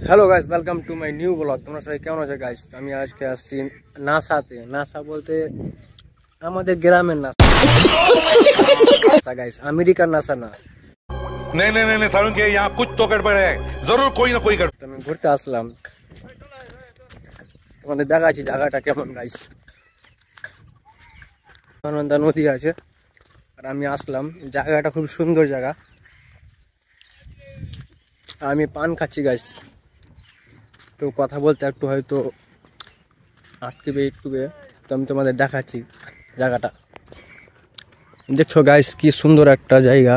Hello guys, welcome to my new blog. তোমরা সবাই কেমন আছো গাইস? আমি আজকে আসছি নাসাতে। নাসা বলতে আমাদের গ্রামের নাসা গাইস, আমেরিকার নাসা না। नहीं नहीं नहीं सारुण के यहाँ कुछ तो गड़बड़ है, जरूर कोई ना कोई गड़बड़। আমি ঘুরতে আসলাম, তোমাদের দেখাচ্ছি জায়গাটা কেমন গাইস। আনন্দা নদী আছে আর আমি আসলাম, জায়গাটা খুব সুন্দর জায়গা। আমি পান খাচ্ছি গাইস, তো কথা বলতে একটু হয়তো আটকেবে একটুবে, তো আমি তোমাদের দেখাচ্ছি জায়গাটা। দেখছো গাইস কি সুন্দর একটা জায়গা,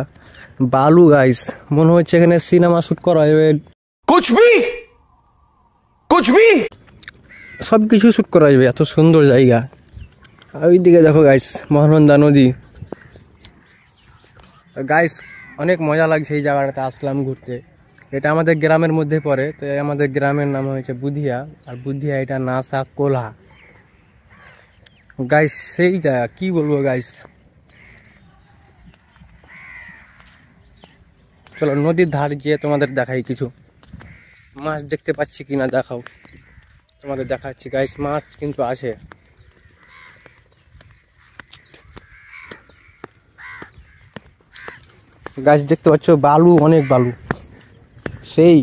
বালু গাইস, মনে হচ্ছে এখানে সিনেমা শুট করা হবে। কুছ ভি সব কিছু শুট করা যাবে, এত সুন্দর জায়গা। আর ওইদিকে দেখো গাইস মহানন্দা নদী। গাইস অনেক মজা লাগছে এই জায়গাটাতে আসলাম ঘুরতে। এটা আমাদের গ্রামের মধ্যে পড়ে, তো আমাদের গ্রামের নাম হয়েছে বুধিয়া, আর বুধিয়া এটা নাসা কোলা গাইস। সেই জায়গা কি বলবো গাইস। চলো নদীর ধার গিয়ে তোমাদের দেখাই, কিছু মাছ দেখতে পাচ্ছি কিনা দেখাও, তোমাদের দেখাচ্ছি গাইস। মাছ কিন্তু আছে। গাছ দেখতে পাচ্ছ, বালু, অনেক বালু, সেই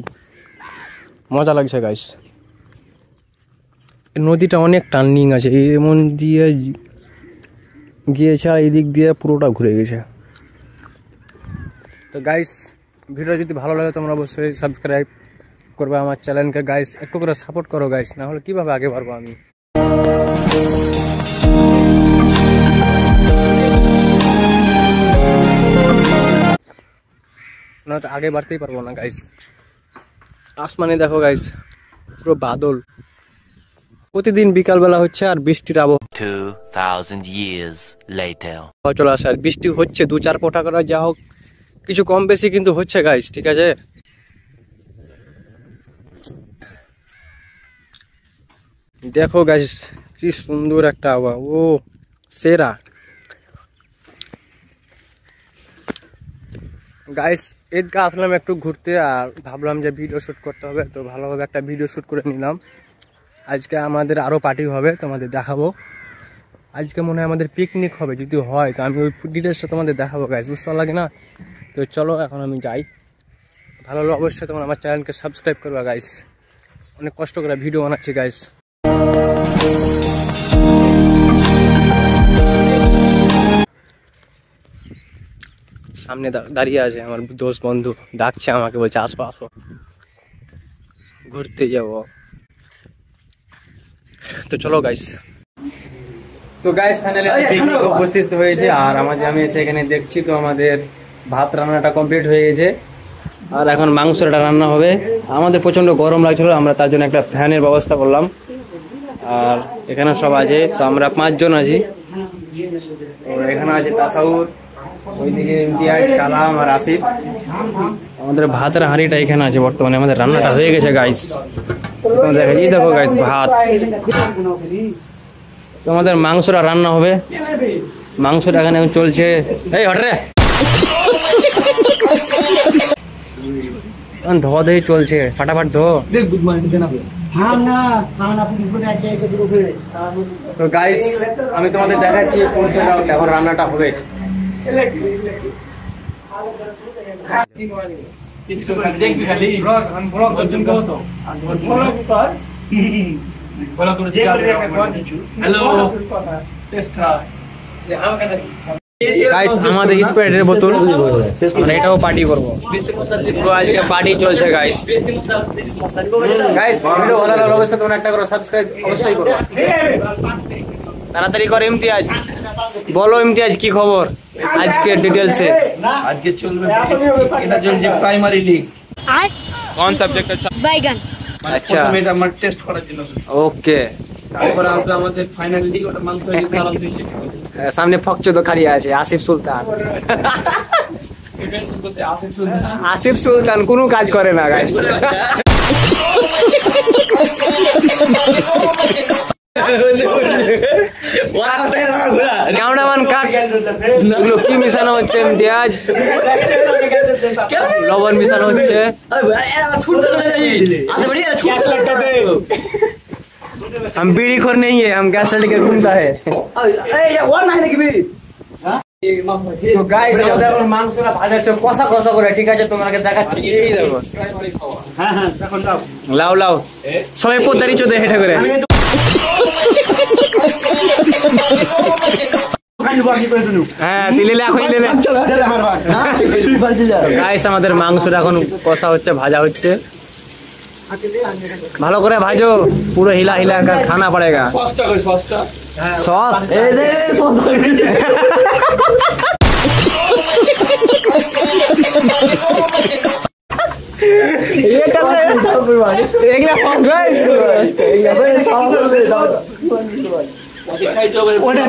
মজা লাগছে গাইস। নদীটা অনেক টার্নিং আছে, এমন দিয়ে গিয়েছে আর এই দিক দিয়ে পুরোটা ঘুরে গেছে। তো গাইস ভিডিও যদি ভালো লাগে তোমরা অবশ্যই সাবস্ক্রাইব করবে আমার চ্যানেলকে গাইস, একটু করে সাপোর্ট করো গাইস, না হলে কিভাবে আগে বাড়বো আমি। না তো আগে বাড়তেই পারবো না গাইস। আসমানে দেখো গাইস পুরো বাদল, প্রতিদিন বিকালবেলা হচ্ছে আর বৃষ্টির আবহাওয়া 2000 years later চলে আসে, আর বৃষ্টি হচ্ছে 2-4 ফোঁটা করে, যা হোক কিছু কম বেশি কিন্তু হচ্ছে গাইস, ঠিক আছে। দেখো গাইস কি সুন্দর একটা আবহাওয়া, ও সেরা গাইস। ঈদগাহ আসলাম একটু ঘুরতে, আর ভাবলাম যে ভিডিও শ্যুট করতে হবে, তো ভালোভাবে একটা ভিডিও শ্যুট করে নিলাম। আজকে আমাদের আরও পার্টি হবে, তোমাদের দেখাবো। আজকে মনে হয় আমাদের পিকনিক হবে, যদি হয় তো আমি ওই ডিটেলসটা তোমাদের দেখাবো গাইস, বুঝতে লাগে না। তো চলো এখন আমি যাই, ভালো হলো অবশ্যই তোমরা আমার চ্যানেলকে সাবস্ক্রাইব করবা গাইস, অনেক কষ্ট করে ভিডিও বানাচ্ছি গাইস। সামনে দাঁড়িয়ে আছে আমার দোস্ত বন্ধু, ডাকছে আমাকে, বলছে আসো আসো ঘুরতে যাব। তো চলো গাইস। তো গাইস ফাইনালি পিকনিক উপস্থিত হয়েছে, আর আমি এসে এখানে দেখছি তো আমাদের ভাত রান্নাটা কমপ্লিট হয়ে গেছে, আর এখন মাংসটা রান্না হবে। আমাদের প্রচন্ড গরম লাগছিল, আমরা তার জন্য একটা ফ্যানের ব্যবস্থা করলাম। আর এখানে সব আছে, তো আমরা 5 জন আছি। এখানে আছে তাসাউর, ওইদিকে ইমতিয়াজ, কালাম আর আসিফ। আমাদের ভাতের হাঁড়িটা এখানে আছে বর্তমানে, আমাদের রান্নাটা হয়ে গেছে গাইস। এই দেখো গাইস ভাত, তো আমাদের মাংসটা রান্না হবে। মাংসটা এখানে চলছে, এই হটরে ধোয়া ধোয়ী চলছে, ফাটাফাট ধো। তো গাইস আমি তোমাদের দেখাচ্ছি কোন জায়গায় এখন রান্নাটা হবে। গাইস আমাদের স্প্রাইটের বোতল, মানে এটাও পার্টি করবো, তো আজকে পার্টি চলছে গাইস। গাইস ভিডিও ভালো লাগলে অবশ্যই তোমরা একটা করে সাবস্ক্রাইব অবশ্যই করো, তাড়াতাড়ি করো। ইমতিয়াজ বলো, ইমতিয়াজ কি খবর আজকে ডিটেলসে? আজকে চলবে এটা চলছে প্রাইমারি লিগ। কোন সাবজেক্ট? আচ্ছা বাইগান। আচ্ছা এটা আমার টেস্ট করার জন্য। ওকে, তারপরে আসলে আমাদের ফাইনাল লিগ, ওটা মাংস দিয়ে খাওয়া হচ্ছে। সামনে ফকচোদ খালিয়া আছে, আসিফ সুলতান। আসিফ সুলতান কোনো কাজ করে না গাইস। ক্যামেরাম্যান কাট, কি মিশানো হচ্ছে ইমতিয়াজ? লবণ মিশানো হচ্ছে। हम बीड़ी खोर नहीं है, हम गैस लेके घूमता है। তো গাইস আমাদের এখন মাংসটা ভাজা হচ্ছে কষা কষা করে, ঠিক আছে তোমাকে দেখাচ্ছি। এই দেখো, হ্যাঁ হ্যাঁ দেখো দাও, লাও লাও সবাই পোদারি চোদে হেঁটে করে। হ্যাঁ তুই লেলে এখন লেলে। গাইস আমাদের মাংসটা এখন কষা হচ্ছে, ভাজা হচ্ছে। ভালো করে ভাজো, পুরো হিলা হিলা कर खाना पड़ेगा। সসটা কই সসটা, সস এই দে সস এটা তো এগুলা সস গাইস, খাই যাবে ওটা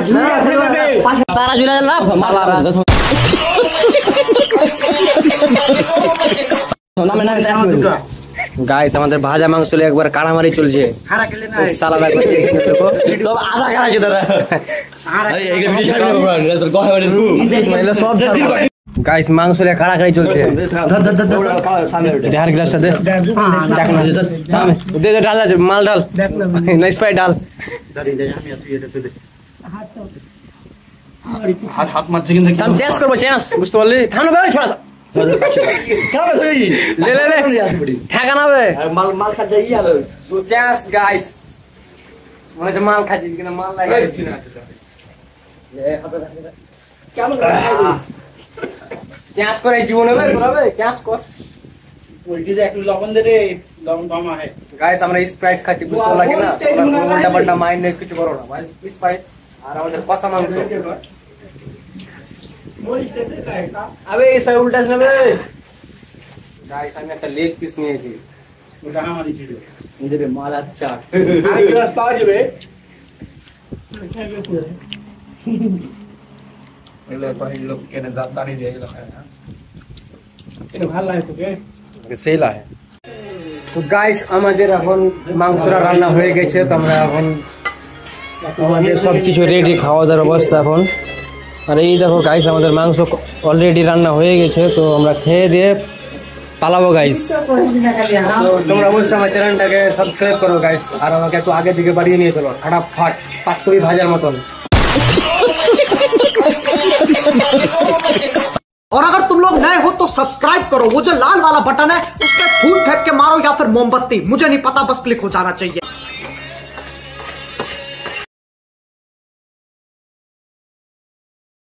তারা জুলা লাভ সালারা গাইস আমাদের ভাজা মাংস একবার কাড়ামারি চলছে। সালাদা করছে সব আধা খাওয়া আছে দাদা। গাইস মাংস কাড়াকাড়ি চলছে। দেখার গ্লাসটা দে, দে ডাল আছে, মাল ডাল না স্প্রাইট ডাল। হাত হাত মারছে কিন্তু हम चेस করব, চেস বুঝতে পারলি? থানো ভাই ছোড়া ले ले ले ঠেকা না বে, মাল মাল খা যাই আলো তো চেস গাইস মনে হচ্ছে মাল খাচ্ছি কিন্তু মাল লাগাইছি না। কেমন চেস করে জীবনে বে তোরা বে চেস কর। ওইটি যে একটু লবণ দে রে, লবণ কম আছে। গাইস আমরা স্প্রাইট খাচ্ছি, বুঝতে লাগে না? তোমরা উল্টা পাল্টা মাইন্ড নেই, কিছু করো না। গাইস স্প্রাইট আর আমাদের কষা মাংস। আবে স্প্রাইট উল্টাস না বে। গাইস আমি একটা লেগ পিস নিয়েছি, ওটা আমারই ছিল। নিজের মাল আচ্ছা আর গ্লাস পাওয়া যাবে? এলে পাহি লোক কেনে দাঁতারি দিয়ে গেল খায় না। এটা ভালো লাগে তোকে? সেই লাগে। তো গাইস আমাদের এখন মাংসটা রান্না হয়ে গেছে, তো আমরা এখন আমাদের সবকিছু রেডি, খাওয়া দাওয়ার অবস্থা এখন। আর এই দেখো গাইস আমাদের মাংস অলরেডি রান্না হয়ে গেছে, তো আমরা খেয়ে দিয়ে পালাবো গাইস। তো তোমরা অবশ্যই আমার চ্যানেলটাকে সাবস্ক্রাইব করো গাইস, আর আমাকে একটু আগে দিকে বাড়িয়ে নিয়ে চলো, ফাটাফাট পাটকড়ি ভাজার মতন। और अगर तुम लोग नए हो तो सब्सक्राइब करो, वो जो लाल वाला बटन है उस पर फूट फेंक के मारो या फिर मोमबत्ती, मुझे नहीं पता, बस क्लिक हो जाना चाहिए।